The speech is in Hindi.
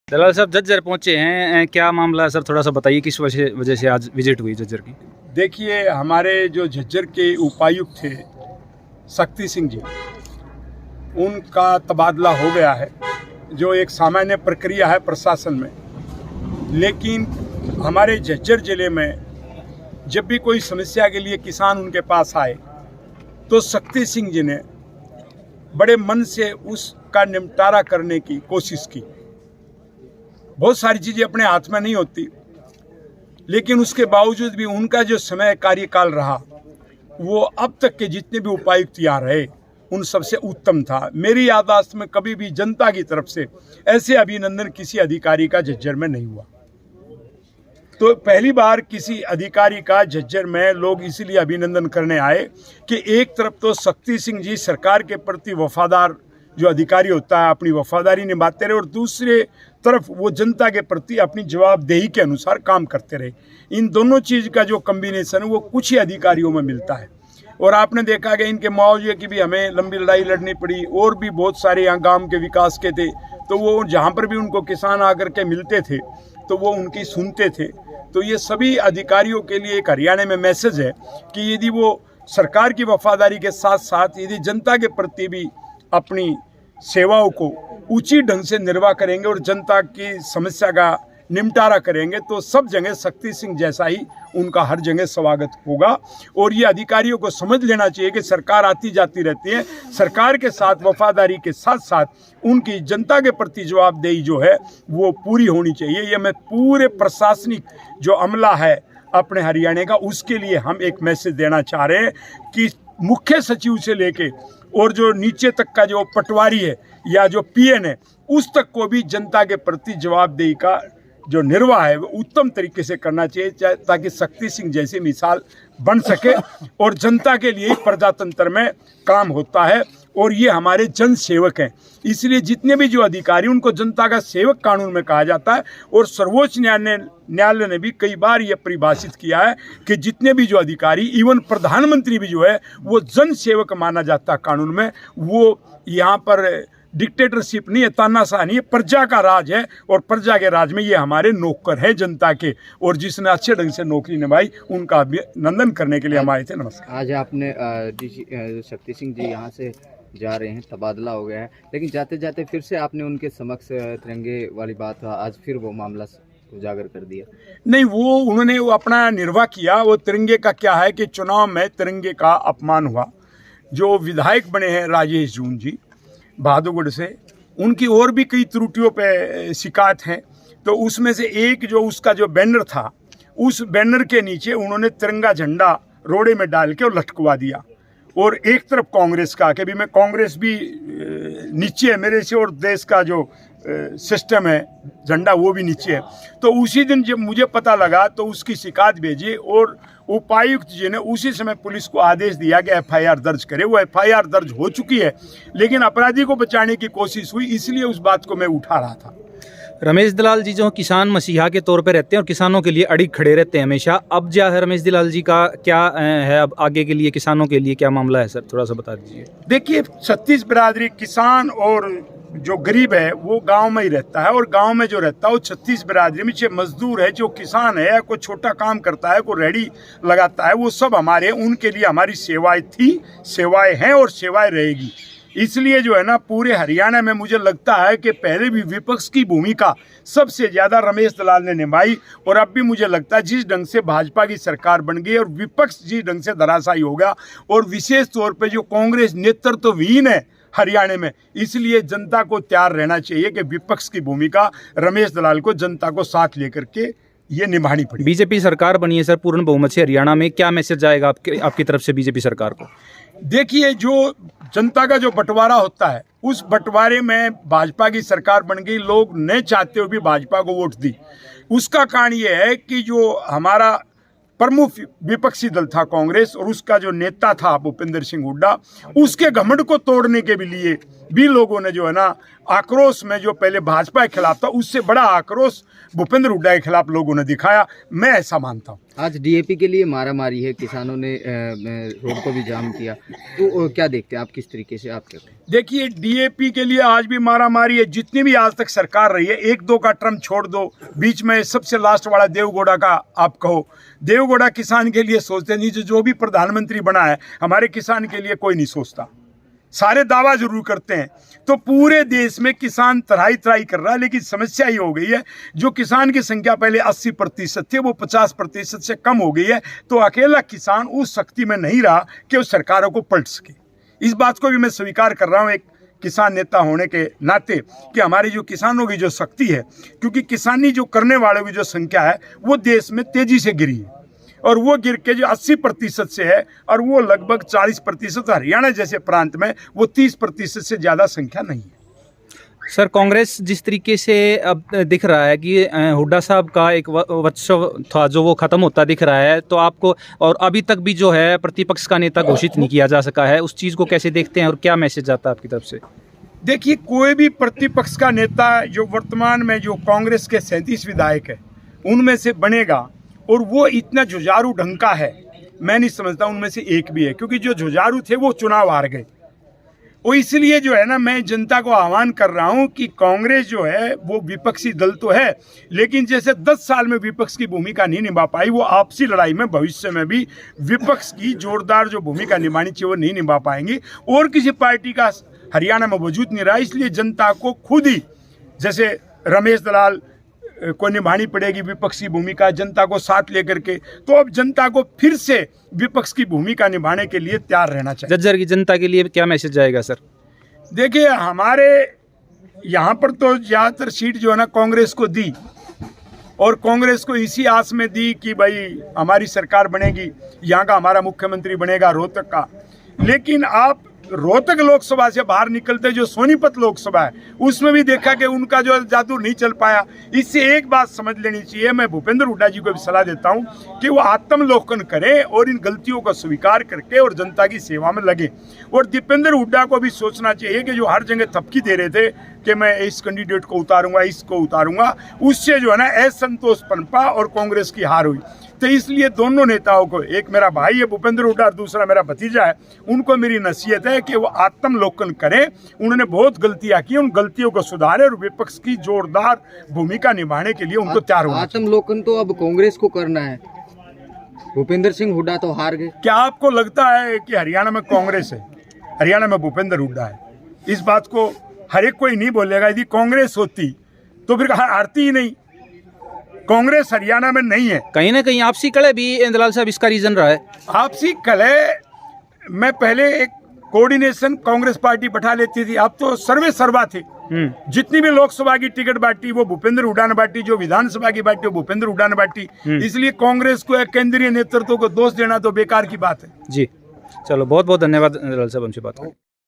दलाल साहब झज्जर पहुंचे हैं, क्या मामला है सर? थोड़ा सा बताइए, किस वजह से आज विजिट हुई झज्जर की? देखिए, हमारे जो झज्जर के उपायुक्त थे शक्ति सिंह जी, उनका तबादला हो गया है, जो एक सामान्य प्रक्रिया है प्रशासन में। लेकिन हमारे झज्जर ज़िले में जब भी कोई समस्या के लिए किसान उनके पास आए तो शक्ति सिंह जी ने बड़े मन से उसका निपटारा करने की कोशिश की। बहुत सारी चीज़ें अपने हाथ में नहीं होती, लेकिन उसके बावजूद भी उनका जो समय कार्यकाल रहा वो अब तक के जितने भी उपायुक्त यहाँ रहे उन सबसे उत्तम था। मेरी याददाश्त में कभी भी जनता की तरफ से ऐसे अभिनंदन किसी अधिकारी का झज्जर में नहीं हुआ। तो पहली बार किसी अधिकारी का झज्जर में लोग इसीलिए अभिनंदन करने आए कि एक तरफ तो शक्ति सिंह जी सरकार के प्रति वफादार जो अधिकारी होता है अपनी वफादारी निभाते रहे, और दूसरे तरफ वो जनता के प्रति अपनी जवाबदेही के अनुसार काम करते रहे। इन दोनों चीज़ का जो कम्बिनेशन है वो कुछ ही अधिकारियों में मिलता है। और आपने देखा कि इनके मुआवजे की भी हमें लंबी लड़ाई लड़नी पड़ी, और भी बहुत सारे यहाँ गांव के विकास के थे, तो वो जहाँ पर भी उनको किसान आकर के मिलते थे तो वो उनकी सुनते थे। तो ये सभी अधिकारियों के लिए एक हरियाणा में मैसेज है कि यदि वो सरकार की वफादारी के साथ साथ यदि जनता के प्रति भी अपनी सेवाओं को उचित ढंग से निर्वाह करेंगे और जनता की समस्या का निपटारा करेंगे तो सब जगह शक्ति सिंह जैसा ही उनका हर जगह स्वागत होगा। और ये अधिकारियों को समझ लेना चाहिए कि सरकार आती जाती रहती है, सरकार के साथ वफादारी के साथ साथ उनकी जनता के प्रति जवाबदेही जो है वो पूरी होनी चाहिए। ये मैं पूरे प्रशासनिक जो अमला है अपने हरियाणा का, उसके लिए हम एक मैसेज देना चाह रहे हैं कि मुख्य सचिव से लेके और जो नीचे तक का जो पटवारी है या जो पीएन है उस तक को भी जनता के प्रति जवाबदेही का जो निर्वाह है वो उत्तम तरीके से करना चाहिए, ताकि शक्ति सिंह जैसी मिसाल बन सके। और जनता के लिए प्रजातंत्र में काम होता है और ये हमारे जन सेवक हैं, इसलिए जितने भी जो अधिकारी उनको जनता का सेवक कानून में कहा जाता है। और सर्वोच्च न्यायालय ने भी कई बार ये परिभाषित किया है कि जितने भी जो अधिकारी, इवन प्रधानमंत्री भी जो है वो जन सेवक माना जाता है कानून में। वो यहाँ पर डिक्टेटरशिप नहीं है, तानाशाह नहीं है, प्रजा का राज है और प्रजा के राज में ये हमारे नौकर हैं जनता के, और जिसने अच्छे ढंग से नौकरी निभाई उनका अभिनंदन करने के लिए हम आए थे। नमस्कार। आज आपने शक्ति सिंह जी यहाँ से जा रहे हैं, तबादला हो गया है, लेकिन जाते जाते फिर से आपने उनके समक्ष तिरंगे वाली बात आज फिर वो मामला उजागर कर दिया। नहीं, वो उन्होंने वो अपना निर्वाह किया। वो तिरंगे का क्या है कि चुनाव में तिरंगे का अपमान हुआ। जो विधायक बने हैं राजेश जून जी बहादुरगढ़ से, उनकी और भी कई त्रुटियों पे शिकायत है। तो उसमें से एक जो उसका जो बैनर था, उस बैनर के नीचे उन्होंने तिरंगा झंडा रोड़े में डाल के और लटकवा दिया। और एक तरफ कांग्रेस का कि भी मैं कांग्रेस भी नीचे है मेरे से, और देश का जो सिस्टम है झंडा वो भी नीचे है। तो उसी दिन जब मुझे पता लगा तो उसकी शिकायत भेजी और उपायुक्त जी ने उसी समय पुलिस को आदेश दिया कि एफआईआर दर्ज करे। वो एफआईआर दर्ज हो चुकी है, लेकिन अपराधी को बचाने की कोशिश हुई, इसलिए उस बात को मैं उठा रहा था। रमेश दलाल जी जो किसान मसीहा के तौर पे रहते हैं और किसानों के लिए अड़िग खड़े रहते हैं हमेशा, अब क्या है रमेश दलाल जी का क्या है अब आगे के लिए किसानों के लिए क्या मामला है सर? थोड़ा सा बता दीजिए। देखिए, छत्तीस बिरादरी किसान और जो गरीब है वो गांव में ही रहता है, और गांव में जो रहता है वो छत्तीस बिरादरी में चाहे मजदूर है, जो किसान है, कोई छोटा काम करता है, कोई रेडी लगाता है, वो सब हमारे, उनके लिए हमारी सेवाएं थी, सेवाएं हैं और सेवाएं रहेगी। इसलिए जो है ना पूरे हरियाणा में मुझे लगता है कि पहले भी विपक्ष की भूमिका सबसे ज़्यादा रमेश दलाल ने निभाई, और अब भी मुझे लगता है जिस ढंग से भाजपा की सरकार बन गई और विपक्ष जिस ढंग से धराशायी हो गया, और विशेष तौर पे जो कांग्रेस नेतृत्वहीन है हरियाणा में, इसलिए जनता को तैयार रहना चाहिए कि विपक्ष की भूमिका रमेश दलाल को जनता को साथ लेकर के ये निभानी पड़ी। बीजेपी सरकार बनी है सर पूर्ण बहुमत से हरियाणा में, क्या मैसेज जाएगा आपकी तरफ से बीजेपी सरकार को? देखिए, जो जनता का जो बंटवारा होता है उस बंटवारे में भाजपा की सरकार बन गई, लोग नहीं चाहते हुए भी भाजपा को वोट दी। उसका कारण ये है कि जो हमारा प्रमुख विपक्षी दल था कांग्रेस, और उसका जो नेता था भूपेंद्र सिंह हुड्डा, उसके घमंड को तोड़ने के भी लिए भी लोगों ने जो है ना आक्रोश में जो पहले भाजपा के खिलाफ था उससे बड़ा आक्रोश भूपेंद्र हुड्डा के खिलाफ लोगों ने दिखाया। मैं ऐसा मानता हूँ। आज डीएपी के लिए मारामारी है, किसानों ने रोड को भी जाम किया, तो क्या देखते हैं आप, किस तरीके से आप कहते हैं? देखिए, डीएपी के लिए आज भी मारामारी है। जितनी भी आज तक सरकार रही है, 1-2 का टर्म छोड़ दो, बीच में सबसे लास्ट वाला देवगौड़ा का आप कहो, देवगौड़ा किसान के लिए सोचते नहीं। जो भी प्रधानमंत्री बना है हमारे किसान के लिए कोई नहीं सोचता, सारे दावा जरूर करते हैं। तो पूरे देश में किसान तराई कर रहा है, लेकिन समस्या ये हो गई है जो किसान की संख्या पहले 80% थी वो 50% से कम हो गई है। तो अकेला किसान उस शक्ति में नहीं रहा कि वो सरकारों को पलट सके। इस बात को भी मैं स्वीकार कर रहा हूँ एक किसान नेता होने के नाते कि हमारी जो किसानों की जो शक्ति है, क्योंकि किसानी जो करने वालों की जो संख्या है वो देश में तेजी से गिरी है और वो गिर के जो 80% से है और वो लगभग 40% हरियाणा जैसे प्रांत में वो 30% से ज़्यादा संख्या नहीं है। सर, कांग्रेस जिस तरीके से अब दिख रहा है कि हुड्डा साहब का एक वर्चस्व था जो वो ख़त्म होता दिख रहा है, तो आपको, और अभी तक भी जो है प्रतिपक्ष का नेता घोषित नहीं किया जा सका है, उस चीज़ को कैसे देखते हैं और क्या मैसेज आता है आपकी तरफ से? देखिए, कोई भी प्रतिपक्ष का नेता जो वर्तमान में जो कांग्रेस के 37 विधायक है उनमें से बनेगा और वो इतना जुझारू ढंग का है, मैं नहीं समझता उनमें से एक भी है, क्योंकि जो जुझारू थे वो चुनाव हार गए। और इसलिए जो है ना, मैं जनता को आह्वान कर रहा हूं कि कांग्रेस जो है वो विपक्षी दल तो है, लेकिन जैसे 10 साल में विपक्ष की भूमिका नहीं निभा पाई, वो आपसी लड़ाई में भविष्य में भी विपक्ष की जोरदार जो भूमिका निभानी चाहिए वो नहीं निभा पाएंगे। और किसी पार्टी का हरियाणा में वजूद नहीं रहा, इसलिए जनता को खुद ही, जैसे रमेश दलाल को निभानी पड़ेगी विपक्ष की भूमिका जनता को साथ लेकर के। तो अब जनता को फिर से विपक्ष की भूमिका निभाने के लिए तैयार रहना चाहिए। झज्जर की जनता के लिए क्या मैसेज जाएगा सर? देखिए, हमारे यहाँ पर तो ज़्यादातर सीट जो है ना कांग्रेस को दी और कांग्रेस को इसी आस में दी कि भाई हमारी सरकार बनेगी, यहाँ का हमारा मुख्यमंत्री बनेगा रोहतक का। लेकिन आप रोहतक लोकसभा से बाहर निकलते जो सोनीपत लोकसभा है उसमें भी देखा कि उनका जो जादू नहीं चल पाया। इससे एक बात समझ लेनी चाहिए, मैं भूपेंद्र हुड्डा जी को भी सलाह देता हूं कि वो आत्मलोकन करें और इन गलतियों को स्वीकार करके और जनता की सेवा में लगे। और दीपेंद्र हुड्डा को भी सोचना चाहिए कि जो हर जगह थपकी दे रहे थे कि मैं इस कैंडिडेट को उतारूंगा, इसको उतारूंगा, उससे जो है ना असंतोष पनपा और कांग्रेस की हार हुई। तो इसलिए दोनों नेताओं को, एक मेरा भाई है भूपेंद्र हुड्डा और दूसरा मेरा भतीजा है, उनको मेरी नसीहत है कि वो आत्मलोकन करें। उन्होंने बहुत गलतियां की, उन गलतियों को सुधारें और विपक्ष की जोरदार भूमिका निभाने के लिए उनको तैयार होना। आत्मलोकन तो अब कांग्रेस को करना है, भूपेंद्र सिंह हुड्डा तो हार गए। क्या आपको लगता है कि हरियाणा में कांग्रेस है, हरियाणा में भूपेंद्र हुड्डा है? इस बात को हर एक कोई नहीं बोलेगा। यदि कांग्रेस होती तो फिर हारती ही नहीं। कांग्रेस हरियाणा में नहीं है। कहीं ना कहीं आपसी कलह भी दलाल साहब इसका रीजन रहा है। आपसी कलह में पहले एक कोऑर्डिनेशन कांग्रेस पार्टी बैठा लेती थी, अब तो सर्वे सर्वा थे। जितनी भी लोकसभा की टिकट बांटी वो भूपेंद्र हुड्डा ने बांटी, जो विधानसभा की बांटी वो भूपेंद्र हुड्डा ने बांटी। इसलिए कांग्रेस को केंद्रीय नेतृत्व को दोष देना तो बेकार की बात है। जी, चलो बहुत बहुत धन्यवाद दलाल साहब, हमसे बात करें।